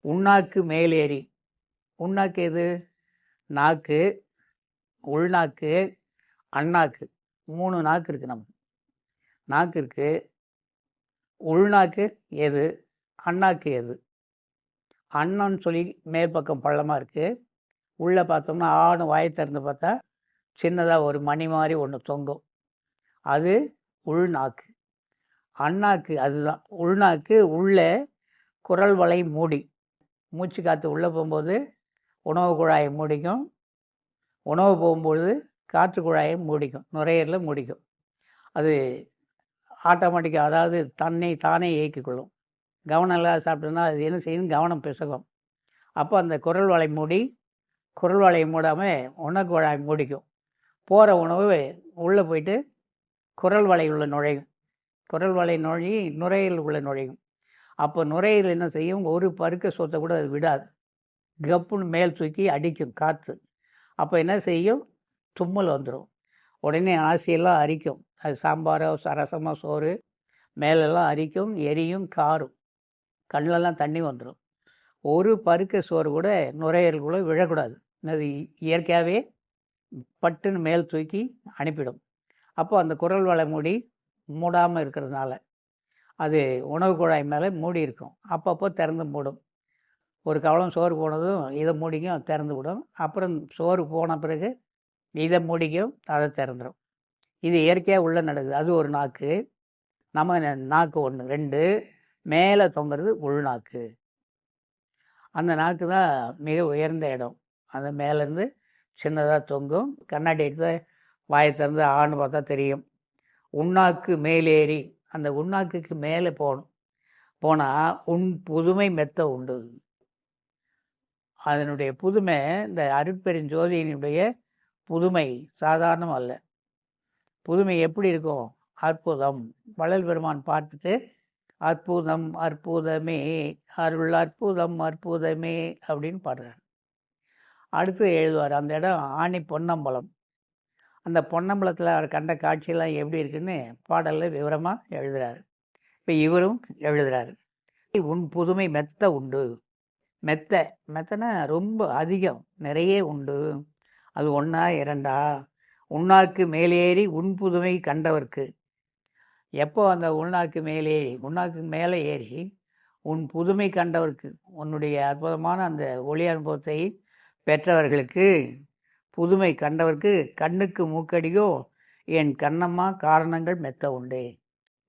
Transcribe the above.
உண்ணாக்கு மேலேறி. உண்ணாக்கு எது? நாக்கு, உள்நாக்கு, அண்ணாக்கு. 3 நாக்கு இருக்குது நமக்கு. நாக்கு இருக்குது. உள்நாக்கு எது? அண்ணாக்கு எது? அன்னம்னு சொல்லி மேற்பக்கம் பள்ளமாக இருக்குது. உள்ளே பார்த்தோம்னா ஆணும் வாயை திறந்து பார்த்தா சின்னதாக ஒரு மணி மாதிரி ஒன்று தொங்கும். அது உள்நாக்கு. அண்ணாக்கு அதுதான். உள்நாக்கு உள்ளே குரல் வளை மூடி. மூச்சு காற்று உள்ளே போகும்போது உணவு குழாயை மூடிக்கும். உணவு போகும்போது காற்று குழாயை மூடிக்கும். நுரையீரலில் மூடிக்கும். அது ஆட்டோமேட்டிக்காக, அதாவது தானே இயக்கிக்கொள்ளும். கவனம் இல்லாத சாப்பிட்டோம்னா அது என்ன செய்யும்? கவனம் பிசகும். அப்போ அந்த குரல் வளை மூடி குரல் வளையை மூடாமல் உணவு குழாயை மூடிக்கும். போகிற உணவு உள்ளே போயிட்டு குரல் வளை உள்ள நுழையும். குரல் வளை நுழைஞ்சி நுரையீரல் உள்ள நுழையும். அப்போ நுரையீரல் என்ன செய்யும்? ஒரு பருக்க சொத்தை கூட அது விடாது. கப்புன்னு மேல் தூக்கி அடிக்கும் காற்று. அப்போ என்ன செய்யும்? தும்மல் வந்துடும். உடனே ஆசையெல்லாம் அரிக்கும். அது சாம்பாரோ ரசமோ சோறு மேலெல்லாம் அரிக்கும், எரியும், காரும். கண்ணெல்லாம் தண்ணி வந்துடும். ஒரு பருக்க சோறு கூட நுரையீரலுக்குள்ளே விழக்கூடாது. அது இயற்கையாகவே பட்டுன்னு மேல் தூக்கி அனுப்பிடும். அப்போ அந்த குரல் வளை மூடி மூடாமல் இருக்கிறதுனால அது உணவு குழாய் மேலே மூடி இருக்கும். அப்பப்போ திறந்து மூடும். ஒரு கவளம் சோறு போனதும் இதை மூடிக்கும், திறந்து விடும். அப்புறம் சோறு போன பிறகு இதை மூடிக்கும், அதை திறந்துடும். இது இயற்கையாக உள்ளே நடக்குது. அது ஒரு நாக்கு. நம்ம நாக்கு 1. 2 மேலே தொங்குறது உள்நாக்கு. அந்த நாக்கு தான் மிக உயர்ந்த இடம். அந்த மேலேருந்து சின்னதாக தொங்கும். கண்ணாடி எடுத்து வாயை திறந்து ஆன்னு பார்த்தா தெரியும். உண்ணாக்கு மேலேறி. அந்த உண்ணாக்குக்கு மேலே போனால் உன் புதுமை மெத்த உண்டு. அதனுடைய புதுமை, இந்த அருட்பெருஞ்சோதியினுடைய புதுமை சாதாரணம் அல்ல. புதுமை எப்படி இருக்கும்? அற்புதம். வள்ளல் பெருமான் பார்த்துட்டு அற்புதம் அற்புதமே அருள் அற்புதம் அற்புதமே அப்படின்னு பாடுறார். அடுத்து எழுதுவார். அந்த இடம் ஆணி பொன்னம்பலம். அந்த பொன்னம்பலத்தில் அவர் கண்ட காட்சியெல்லாம் எப்படி இருக்குன்னு பாடலில் விவரமாக எழுதுகிறார். இப்போ இவரும் எழுதுகிறார். உன் புதுமை மெத்த உண்டு. மெத்தனா ரொம்ப அதிகம், நிறைய உண்டு. அது 1 2 உண்ணாக்கு மேலேறி உன் புதுமை கண்டவர்க்கு. எப்போ அந்த உள்நாக்கு மேலே ஏறி உன் புதுமை கண்டவர்க்கு, உன்னுடைய அற்புதமான அந்த ஒளி அனுபவத்தை பெற்றவர்களுக்கு, புதுமை கண்டவர்க்கு கண்ணுக்கு மூக்கடியோ என் கண்ணம்மா காரணங்கள் மெத்த உண்டே.